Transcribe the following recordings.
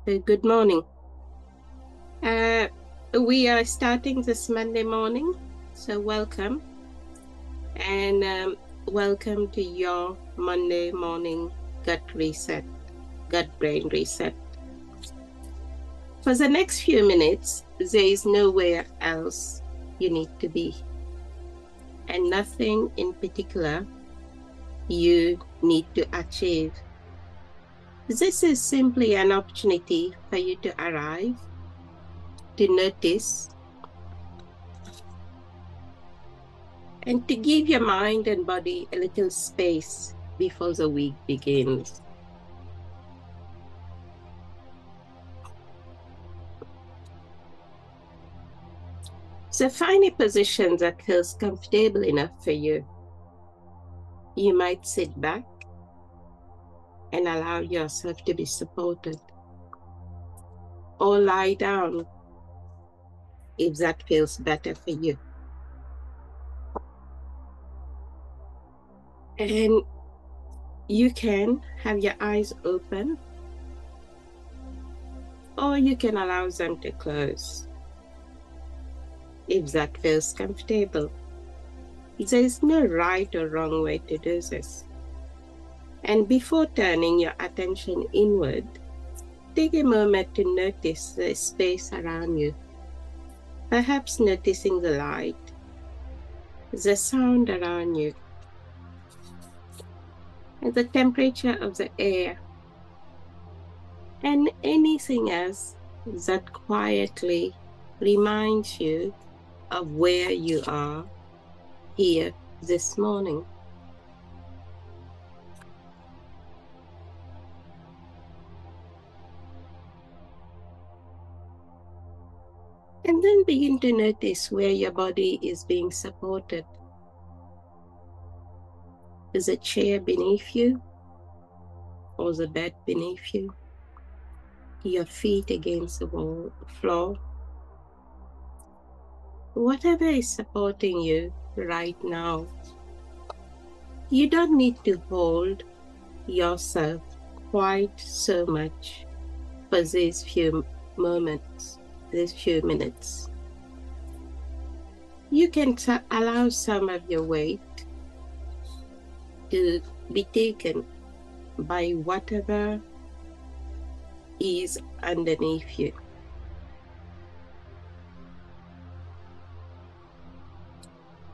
Good morning. We are starting this Monday morning, so welcome. And welcome to your Monday morning gut reset, gut brain reset. For the next few minutes, there is nowhere else you need to be, and nothing in particular you need to achieve. This is simply an opportunity for you to arrive, to notice, and to give your mind and body a little space before the week begins. So find a position that feels comfortable enough for you. You might sit back and allow yourself to be supported, or lie down if that feels better for you. And you can have your eyes open, or you can allow them to close if that feels comfortable. There is no right or wrong way to do this. And before turning your attention inward, take a moment to notice the space around you. Perhaps noticing the light, the sound around you, and the temperature of the air, and anything else that quietly reminds you of where you are here this morning. And then begin to notice where your body is being supported. Is a chair beneath you, or the bed beneath you? Your feet against the floor? Whatever is supporting you right now, you don't need to hold yourself quite so much for these few moments, these few minutes. You can allow some of your weight to be taken by whatever is underneath you.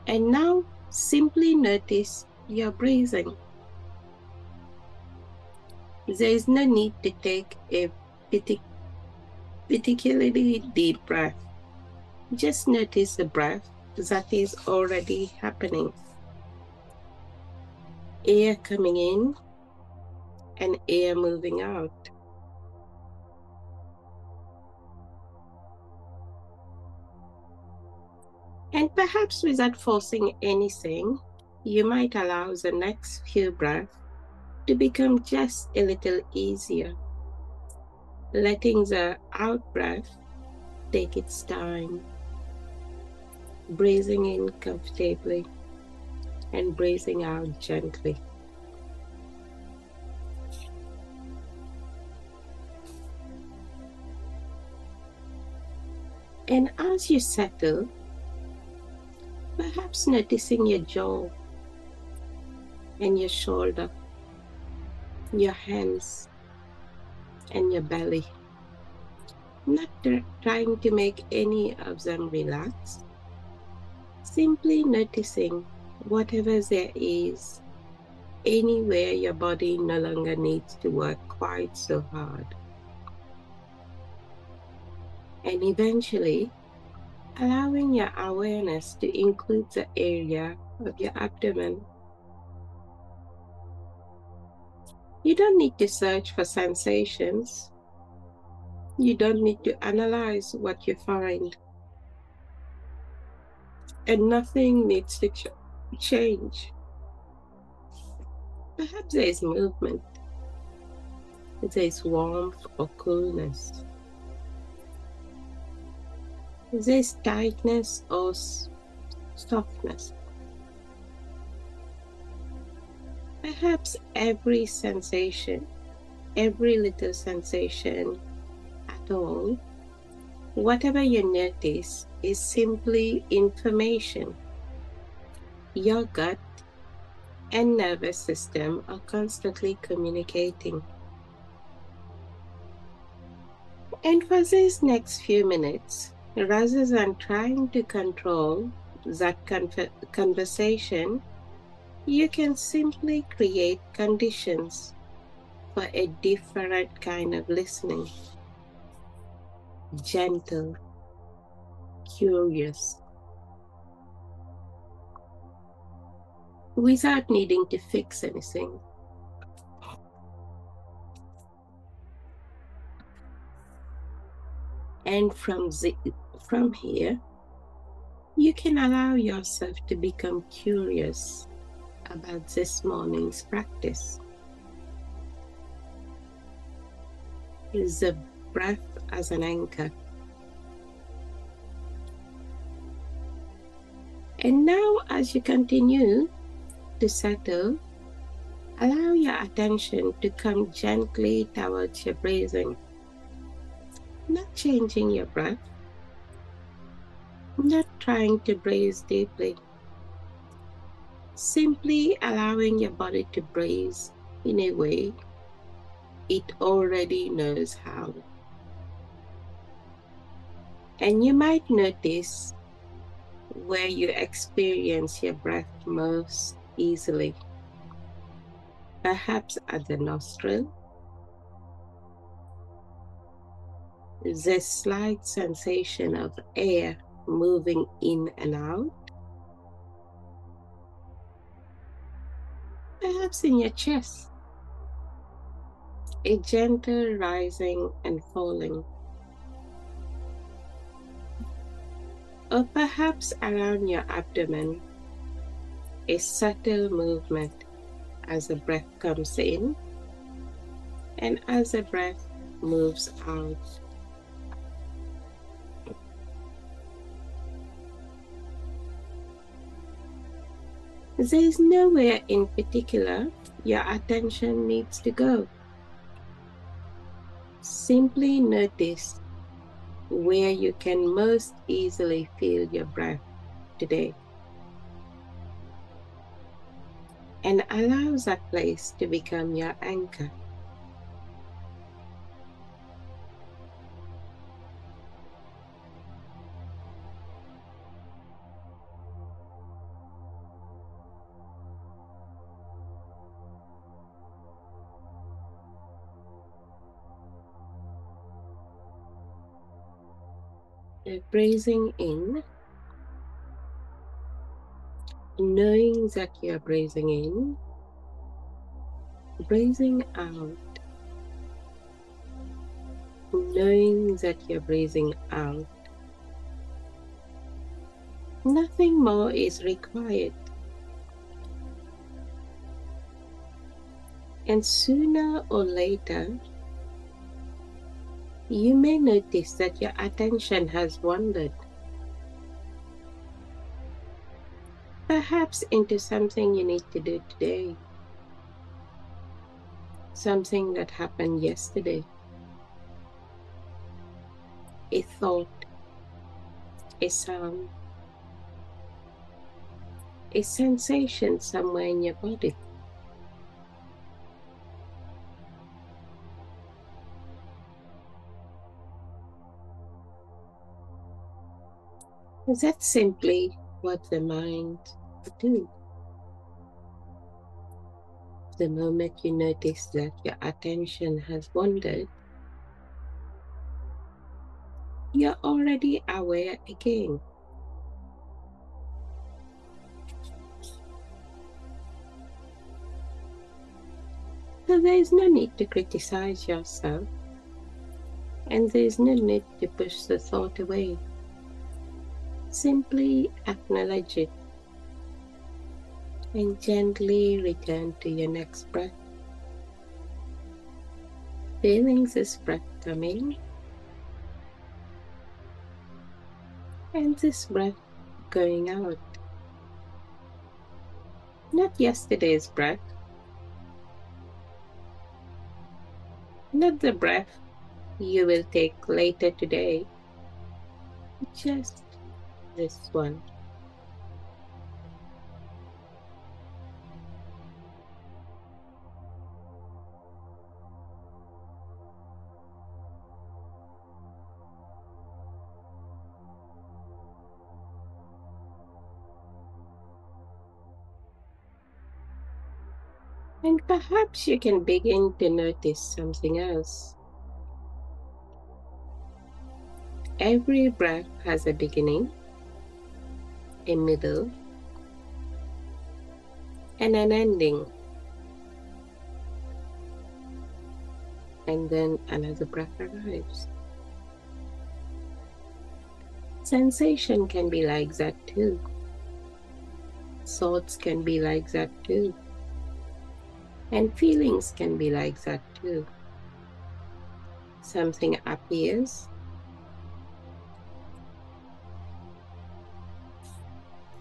And now simply notice your breathing. There is no need to take a particularly deep breath. Just notice the breath that is already happening. Air coming in and air moving out. And perhaps without forcing anything, you might allow the next few breaths to become just a little easier, letting the out breath take its time, breathing in comfortably and breathing out gently. And as you settle, perhaps noticing your jaw and your shoulder, your hands and your belly, not trying to make any of them relax, simply noticing whatever there is, anywhere your body no longer needs to work quite so hard. And eventually, allowing your awareness to include the area of your abdomen. You don't need to search for sensations. You don't need to analyze what you find. And nothing needs to change. Perhaps there is movement. There is warmth or coolness. There is tightness or softness. Perhaps every sensation, every little sensation at all, whatever you notice is simply information. Your gut and nervous system are constantly communicating. And for these next few minutes, rather than trying to control that conversation, you can simply create conditions for a different kind of listening. Gentle, curious, without needing to fix anything. And from here, you can allow yourself to become curious about this morning's practice. The breath as an anchor. And now, as you continue to settle, allow your attention to come gently towards your breathing, not changing your breath, not trying to breathe deeply, simply allowing your body to breathe in a way it already knows how. And you might notice where you experience your breath most easily, perhaps at the nostril. This slight sensation of air moving in and out, perhaps in your chest, a gentle rising and falling, or perhaps around your abdomen, a subtle movement as the breath comes in and as the breath moves out. There is nowhere in particular your attention needs to go. Simply notice where you can most easily feel your breath today, and allow that place to become your anchor. Breathing in, knowing that you're breathing in, breathing out, knowing that you're breathing out. Nothing more is required. And sooner or later, you may notice that your attention has wandered, perhaps into something you need to do today, something that happened yesterday, a thought, a sound, a sensation somewhere in your body. That's simply what the mind do. The moment you notice that your attention has wandered, you're already aware again. So there is no need to criticize yourself, and there is no need to push the thought away. Simply acknowledge it and gently return to your next breath. Feeling this breath coming and this breath going out. Not yesterday's breath, not the breath you will take later today. Just this one. And perhaps you can begin to notice something else. Every breath has a beginning, a middle, and an ending. And then another breath arrives. Sensation can be like that too. Thoughts can be like that too. And feelings can be like that too. Something appears,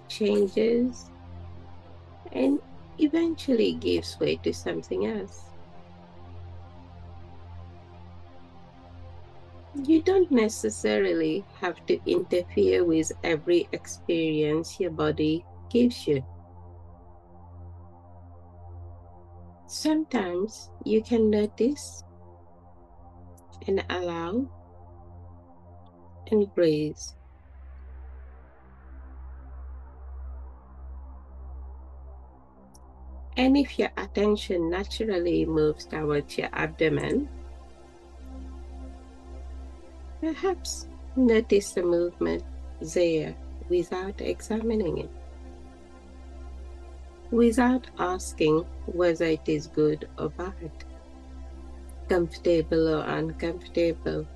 changes, and eventually gives way to something else. You don't necessarily have to interfere with every experience your body gives you. Sometimes you can notice and allow and breathe. And if your attention naturally moves towards your abdomen, perhaps notice the movement there without examining it, without asking whether it is good or bad, comfortable or uncomfortable,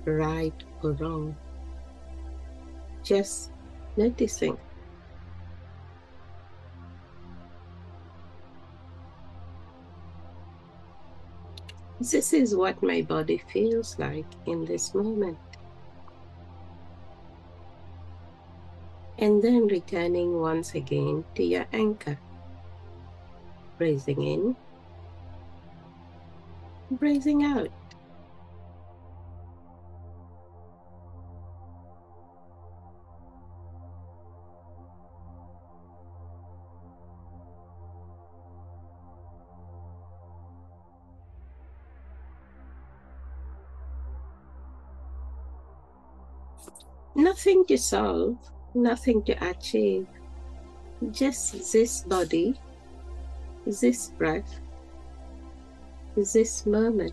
right or wrong. Just noticing. This is what my body feels like in this moment. And then returning once again to your anchor. Breathing in, breathing out. Nothing to solve, nothing to achieve. Just this body, this breath, this moment.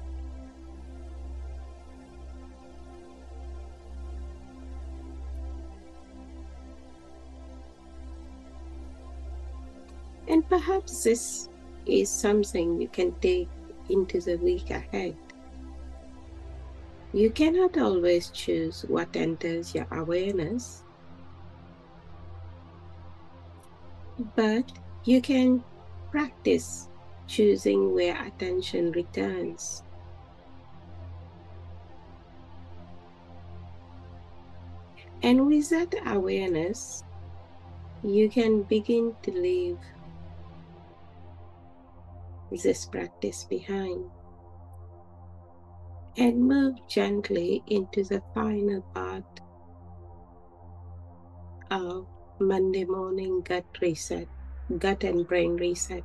And perhaps this is something you can take into the week ahead. You cannot always choose what enters your awareness, but you can practice choosing where attention returns. And with that awareness, you can begin to leave this practice behind and move gently into the final part of Monday morning gut reset, gut and brain reset.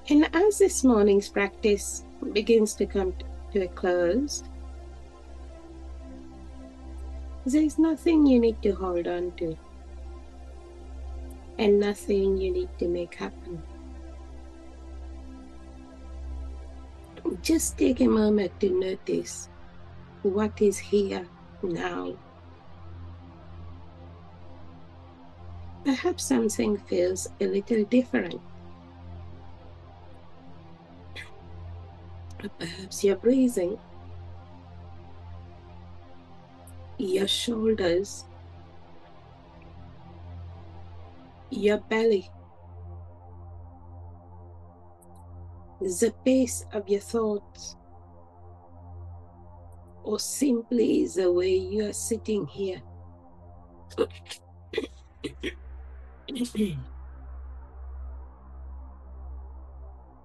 And as this morning's practice begins to come to a close, there's nothing you need to hold on to and nothing you need to make happen. Just take a moment to notice what is here now. Perhaps something feels a little different. Perhaps you're breathing, your shoulders, your belly, the pace of your thoughts. or simply the way you are sitting here.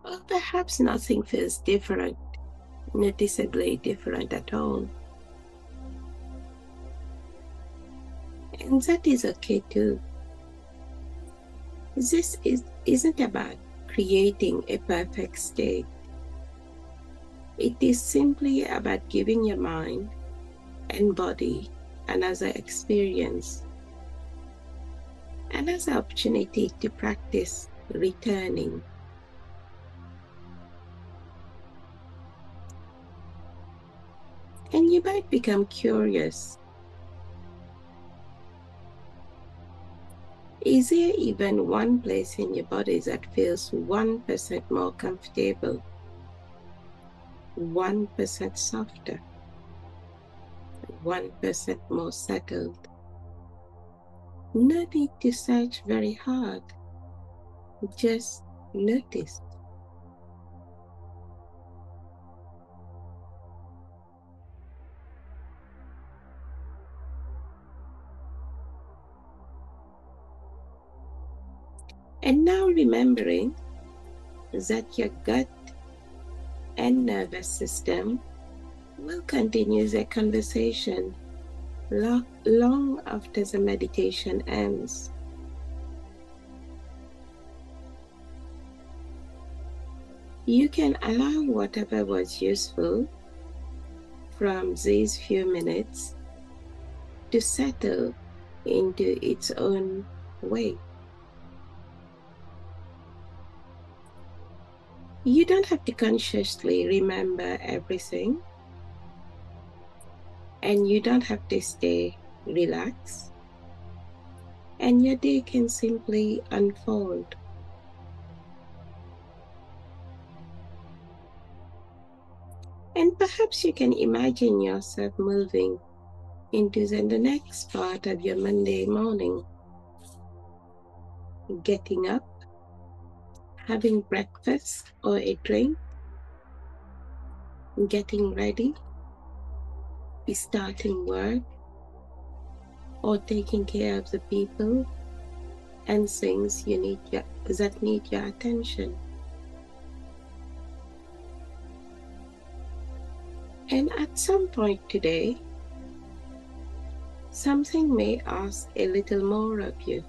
Or perhaps nothing feels different, noticeably different at all. And that is okay too. This isn't about creating a perfect state. It is simply about giving your mind and body another experience, another opportunity to practice returning. And you might become curious. Is there even one place in your body that feels 1% more comfortable, 1% softer, 1% more settled? No need to search very hard. Just notice. And now remembering that your gut and nervous system will continue the conversation long after the meditation ends. You can allow whatever was useful from these few minutes to settle into its own way. You don't have to consciously remember everything, and you don't have to stay relaxed, and your day can simply unfold. And perhaps you can imagine yourself moving into the next part of your Monday morning, getting up, having breakfast or a drink, getting ready, starting work, or taking care of the people and things that need your attention. And at some point today, something may ask a little more of you.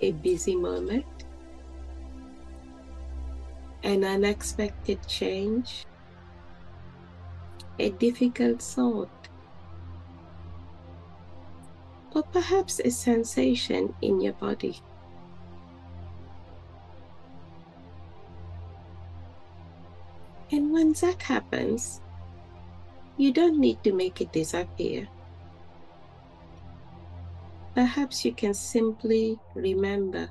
A busy moment, an unexpected change, a difficult thought, or perhaps a sensation in your body. And when that happens, you don't need to make it disappear. Perhaps you can simply remember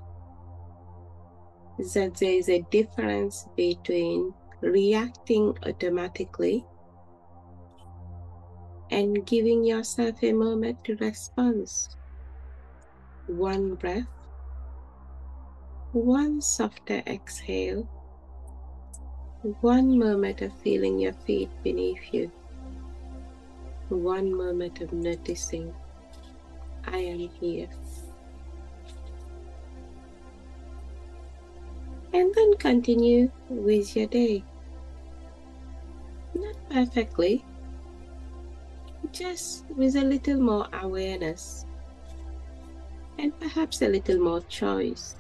that there is a difference between reacting automatically and giving yourself a moment to respond. One breath, one softer exhale, one moment of feeling your feet beneath you, one moment of noticing, I am here. And then continue with your day. Not perfectly, just with a little more awareness and perhaps a little more choice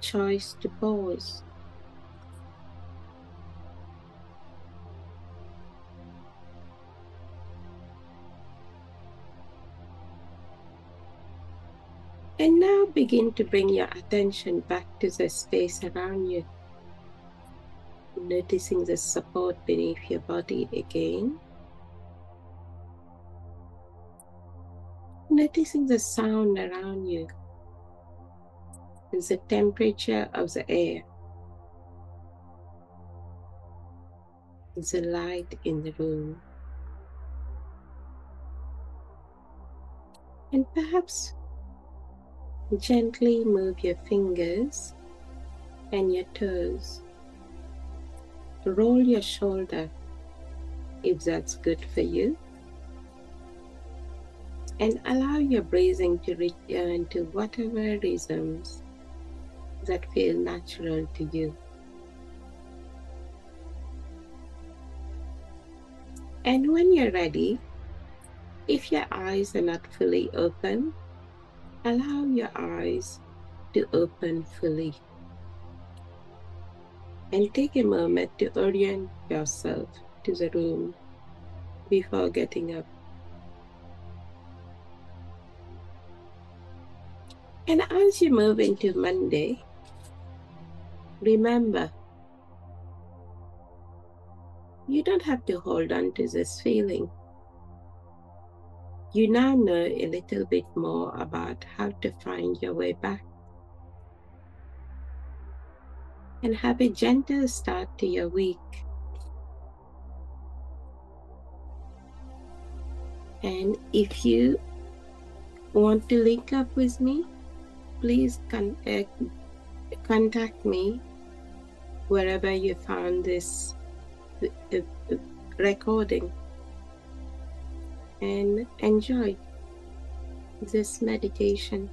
to pause. And now begin to bring your attention back to the space around you, noticing the support beneath your body again, noticing the sound around you, the temperature of the air, the light in the room, and perhaps gently move your fingers and your toes. Roll your shoulder if that's good for you. And allow your breathing to return to whatever rhythms that feel natural to you. And when you're ready, if your eyes are not fully open, allow your eyes to open fully. And take a moment to orient yourself to the room before getting up. And as you move into Monday, remember, you don't have to hold on to this feeling. You now know a little bit more about how to find your way back. And have a gentle start to your week. And if you want to link up with me, please contact me wherever you found this recording, and enjoy this meditation.